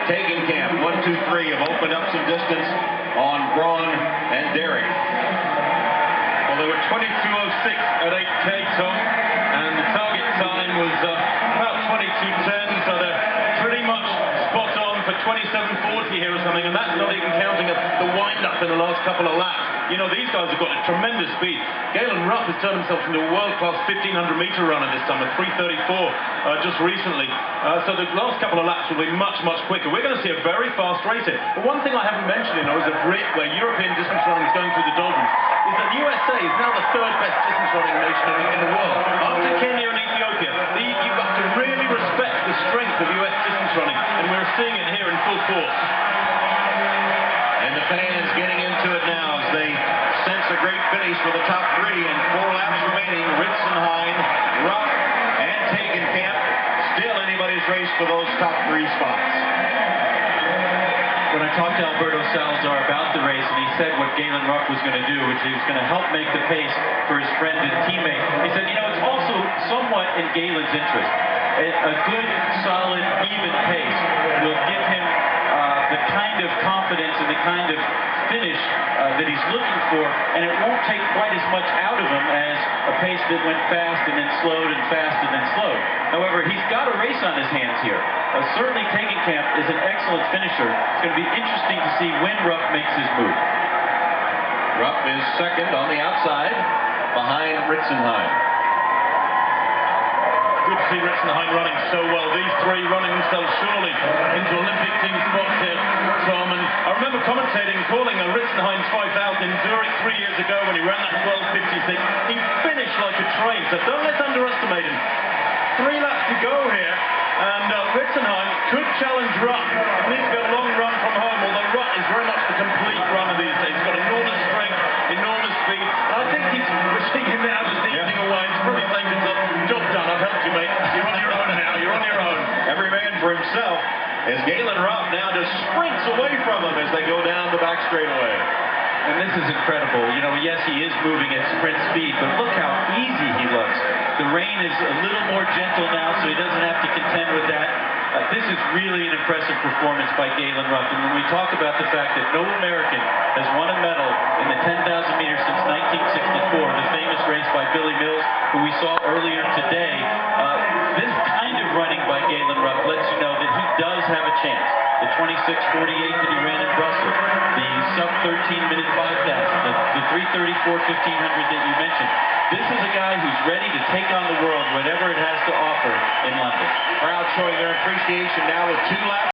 Tegenkamp, 1, 2, 3 have opened up some distance on Braun and Derek. Well, they were 22:06 at 8K, Tom, and the target time was about 22:10, so they're pretty much spot on for 27:40 here or something, and that's not even counting the wind-up in the last couple of laps. You know, these guys have got a tremendous speed. Galen Rupp has turned himself into a world-class 1500-meter runner this summer, 3:34 just recently. So the last couple of laps will be much, much quicker. We're going to see a very fast race here. But one thing I haven't mentioned, you know, as a Brit where European distance running is going through the doldrums, is that the USA is now the third best distance running nation in the world. After Kenya and Ethiopia, you've got to really respect the strength of US distance running, and we're seeing it here in full force. And the fans getting into it now as they sense a great finish for the top three, and 4 laps remaining. Ritzenhein, Rupp, and Tegenkamp. Still anybody's race for those top 3 spots. When I talked to Alberto Salazar about the race, and he said what Galen Rupp was going to do, which he was going to help make the pace for his friend and teammate, he said, you know, it's also somewhat in Galen's interest. A good, solid, even pace will give him the kind of confidence and the kind of finish that he's looking for, and it won't take quite as much out of him as a pace that went fast and then slowed and fast and then slowed. However, he's got a race on his hands here. Certainly Tegenkamp is an excellent finisher. It's going to be interesting to see when Rupp makes his move. Rupp is second on the outside behind Ritzenhein. Good to see Ritzenhein running so well. These 3 running themselves surely into Olympic team spots here, Tom. And I remember commentating, calling Ritzenhein's 5000 in Zurich 3 years ago when he ran that 12:56. He finished like a train, so don't let's underestimate him. 3 laps to go here, and Ritzenhein could challenge Rupp. He needs to get a long run from home, although Rupp is very much the complete runner these days. He's got enormous strength, enormous speed. And I think he's wishing him now just evening away. He's probably saying to himself, job done, I've helped you, mate. You're on your own now, you're on your own. Every man for himself, as Galen Rupp now just sprints away from them as they go down the back straightaway. And this is incredible. You know, yes, he is moving at sprint speed, but look how easy he looks. The rain is a little more gentle now, so he doesn't have to contend with that. This is really an impressive performance by Galen Rupp. And when we talk about the fact that no American has won a medal in the 10,000 meters since 1964, the famous race by Billy Mills, who we saw earlier today, this kind of running by Galen Rupp lets you know that he does have a chance. The 26:48 that he ran in Brussels, the sub-13-minute 5,000, the 3:34 1500 that you mentioned. This is a guy who's ready to take on the world, whatever it has to offer in London. Crowd showing their appreciation now with 2 laps.